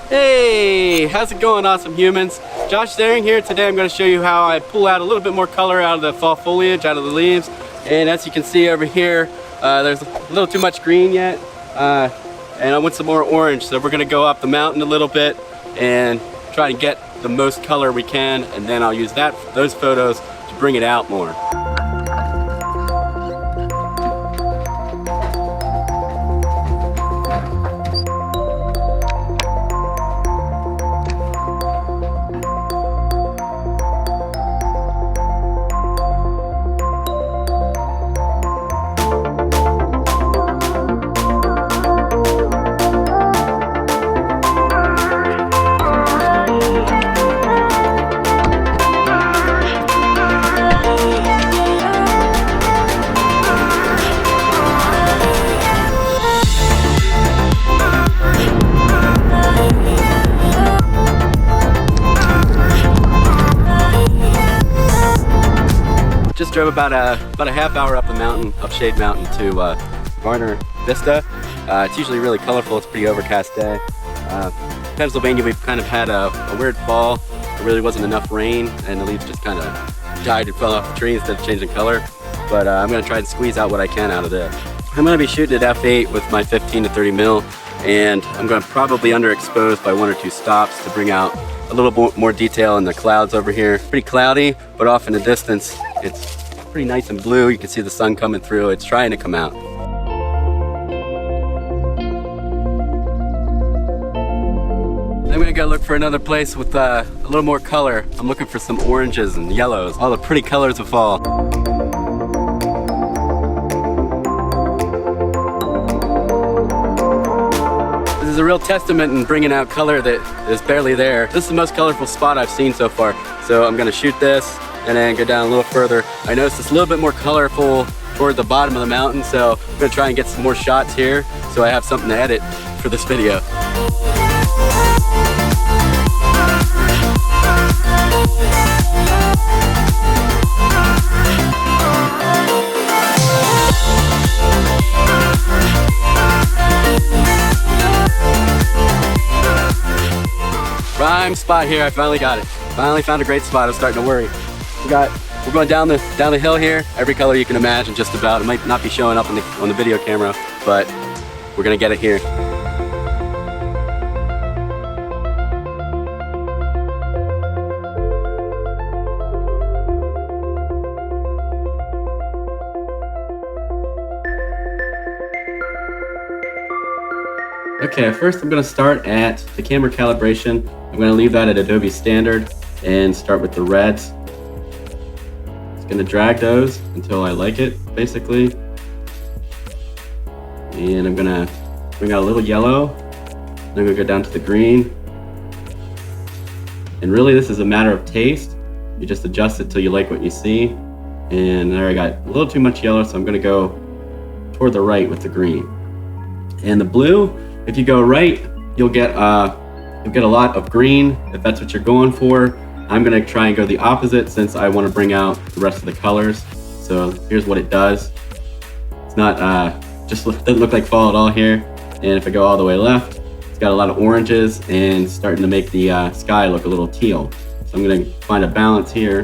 Hey, how's it going, awesome humans? Josh Zaring here. Today I'm going to show you how I pull out a little bit more color out of the fall foliage, out of the leaves. And as you can see over here, there's a little too much green yet. And I want some more orange, so we're going to go up the mountain a little bit and try to get the most color we can, and then I'll use those photos to bring it out more. Just drove about a half hour up the mountain, up Shade Mountain to Varner Vista. It's usually really colorful. It's a pretty overcast day. Pennsylvania, we've kind of had a weird fall. There really wasn't enough rain, and the leaves just kind of died and fell off the tree instead of changing color. But I'm going to try and squeeze out what I can out of this. I'm going to be shooting at f8 with my 15 to 30 mil, and I'm going to probably underexpose by 1 or 2 stops to bring out a little more detail in the clouds over here. Pretty cloudy, but off in the distance, it's pretty nice and blue. You can see the sun coming through. It's trying to come out. I'm gonna go look for another place with a little more color. I'm looking for some oranges and yellows, all the pretty colors of fall. This is a real testament in bringing out color that is barely there. This is the most colorful spot I've seen so far. So I'm gonna shoot this and then go down a little further. I noticed it's a little bit more colorful toward the bottom of the mountain, so I'm gonna try and get some more shots here so I have something to edit for this video. Prime spot here, I finally got it. Finally found a great spot. I'm starting to worry. We're going down the hill here. Every color you can imagine, just about. It might not be showing up on the video camera, but we're gonna get it here. Okay, first I'm going to start at the camera calibration. I'm going to leave that at Adobe Standard and start with the reds. Just going to drag those until I like it, basically. And I'm going to bring out a little yellow. Then I'm going to go down to the green. And really this is a matter of taste. You just adjust it till you like what you see. And there I got a little too much yellow, so I'm going to go toward the right with the green. And the blue, if you go right, you'll get a lot of green, if that's what you're going for. I'm gonna try and go the opposite since I wanna bring out the rest of the colors. So here's what it does. It's not, doesn't look like fall at all here. And if I go all the way left, it's got a lot of oranges and starting to make the sky look a little teal. So I'm gonna find a balance here.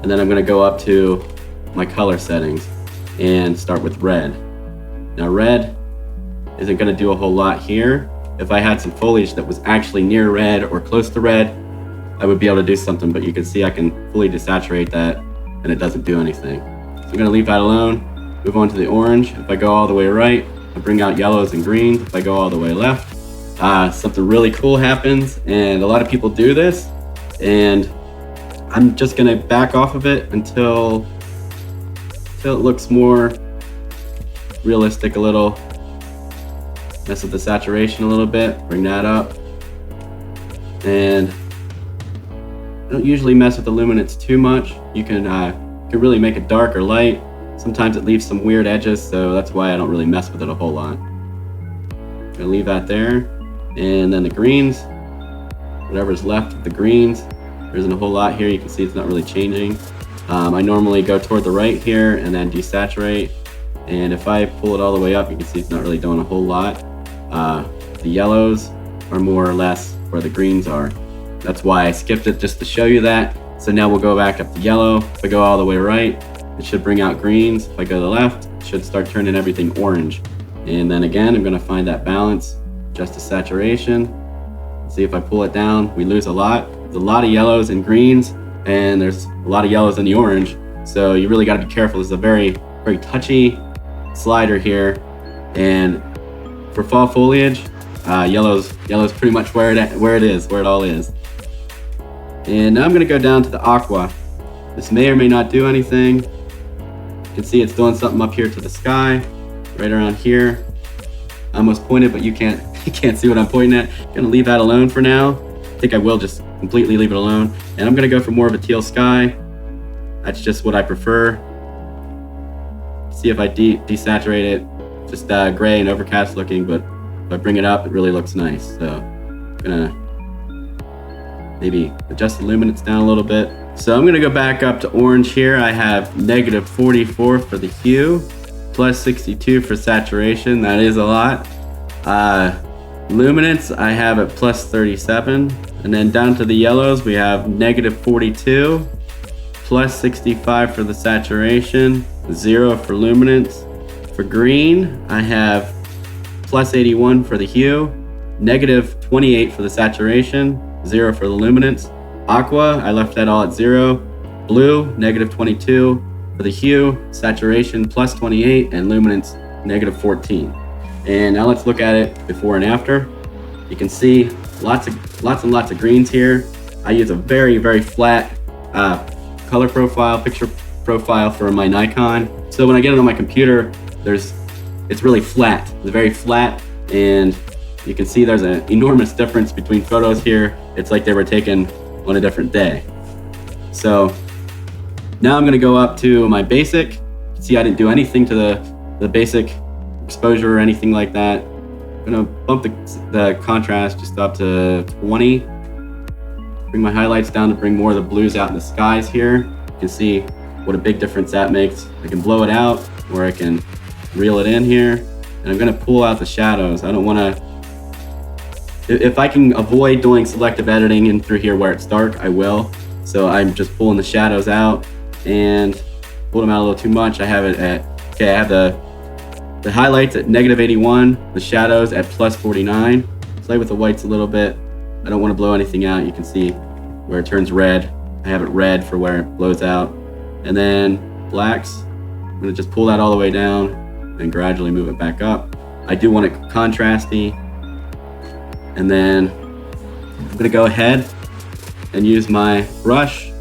And then I'm gonna go up to my color settings and start with red. Now red isn't going to do a whole lot here. If I had some foliage that was actually near red or close to red, I would be able to do something, but you can see I can fully desaturate that and it doesn't do anything. So I'm going to leave that alone, move on to the orange. If I go all the way right, I bring out yellows and greens. If I go all the way left, something really cool happens, and a lot of people do this, and I'm just going to back off of it until it looks more realistic a little. Mess with the saturation a little bit, bring that up. And I don't usually mess with the luminance too much. You can really make it dark or light. Sometimes it leaves some weird edges, so that's why I don't really mess with it a whole lot. I'm gonna leave that there. And then the greens, whatever's left of the greens, there isn't a whole lot here. You can see it's not really changing. I normally go toward the right here and then desaturate. And if I pull it all the way up, you can see it's not really doing a whole lot. The yellows are more or less where the greens are. That's why I skipped it, just to show you that. So now we'll go back up to yellow. If I go all the way right, it should bring out greens. If I go to the left, it should start turning everything orange. And then again, I'm gonna find that balance, adjust to saturation. See if I pull it down, we lose a lot. There's a lot of yellows and greens, and there's a lot of yellows in the orange. So you really gotta be careful. This is a very, very touchy slider here. And for fall foliage, yellow's pretty much where it all is. And now I'm gonna go down to the aqua. This may or may not do anything. You can see it's doing something up here to the sky, right around here. I almost pointed, but you can't see what I'm pointing at. I'm gonna leave that alone for now. I think I will just completely leave it alone. And I'm gonna go for more of a teal sky. That's just what I prefer. See if I desaturate it, just gray and overcast looking, but if I bring it up, it really looks nice. So I'm gonna maybe adjust the luminance down a little bit. So I'm gonna go back up to orange here. I have -44 for the hue, +62 for saturation. That is a lot. Luminance, I have at +37. And then down to the yellows, we have -42, +65 for the saturation, 0 for luminance. For green, I have +81 for the hue, -28 for the saturation, 0 for the luminance. Aqua, I left that all at 0. Blue, -22 for the hue, saturation +28, and luminance -14. And now let's look at it before and after. You can see lots and lots of greens here. I use a very, very flat color profile, picture profile for my Nikon. So when I get it on my computer, it's really flat. It's very flat, and you can see there's an enormous difference between photos here. It's like they were taken on a different day. So now I'm gonna go up to my basic. See, I didn't do anything to the basic exposure or anything like that. I'm gonna bump the contrast just up to 20. Bring my highlights down to bring more of the blues out in the skies here. You can see what a big difference that makes. I can blow it out, or I can reel it in here. And I'm gonna pull out the shadows. I don't wanna, if I can avoid doing selective editing in through here where it's dark, I will. So I'm just pulling the shadows out and pull them out a little too much. I have it at, okay, I have the highlights at -81, the shadows at +49. Play with the whites a little bit. I don't want to blow anything out. You can see where it turns red. I have it red for where it blows out. And then blacks, I'm gonna just pull that all the way down and gradually move it back up. I do want it contrasty. And then I'm gonna go ahead and use my brush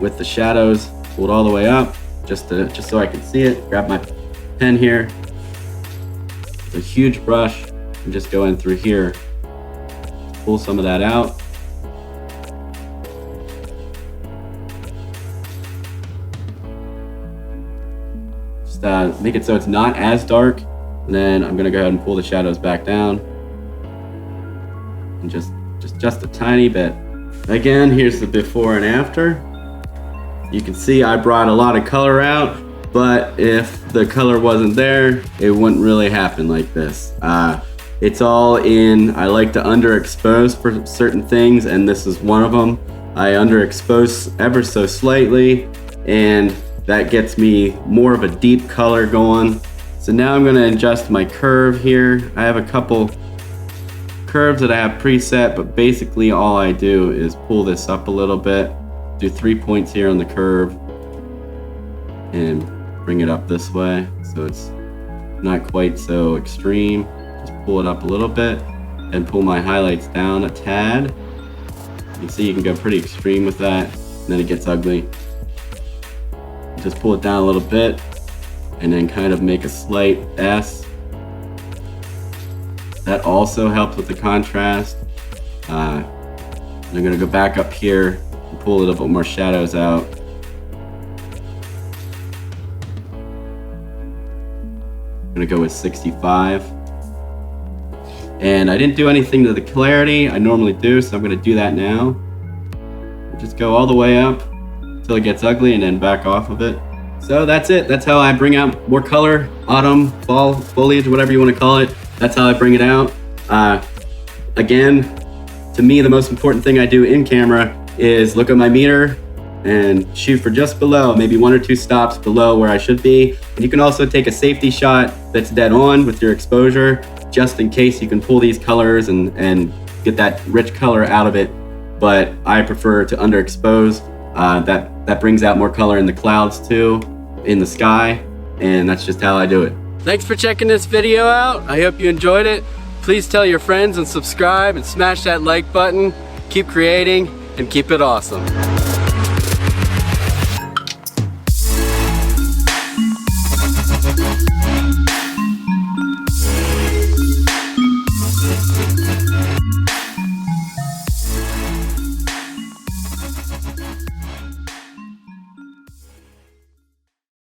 with the shadows pulled all the way up, just so I can see it. Grab my pen here, it's a huge brush, and just go in through here, pull some of that out. Just make it so it's not as dark, and then I'm gonna go ahead and pull the shadows back down, and just a tiny bit. Again, here's the before and after. You can see I brought a lot of color out, but if the color wasn't there, it wouldn't really happen like this. It's all in, I like to underexpose for certain things, and this is one of them. I underexpose ever so slightly, and that gets me more of a deep color going. So now I'm gonna adjust my curve here. I have a couple curves that I have preset, but basically all I do is pull this up a little bit, do 3 points here on the curve, and bring it up this way so it's not quite so extreme. Just pull it up a little bit and pull my highlights down a tad. You can see you can go pretty extreme with that, and then it gets ugly. Just pull it down a little bit and then kind of make a slight S. That also helps with the contrast. I'm gonna go back up here and pull a little bit more shadows out. I'm gonna go with 65. And I didn't do anything to the clarity. I normally do, so I'm gonna do that now. Just go all the way up until it gets ugly and then back off of it. So that's it. That's how I bring out more color, autumn, fall, foliage, whatever you want to call it, That's how I bring it out. Again, to me, the most important thing I do in camera is look at my meter and shoot for just below, maybe 1 or 2 stops below where I should be. And you can also take a safety shot that's dead on with your exposure, just in case you can pull these colors and get that rich color out of it. But I prefer to underexpose. That brings out more color in the clouds too, in the sky, and that's just how I do it. Thanks for checking this video out. I hope you enjoyed it. Please tell your friends and subscribe and smash that like button. Keep creating and keep it awesome.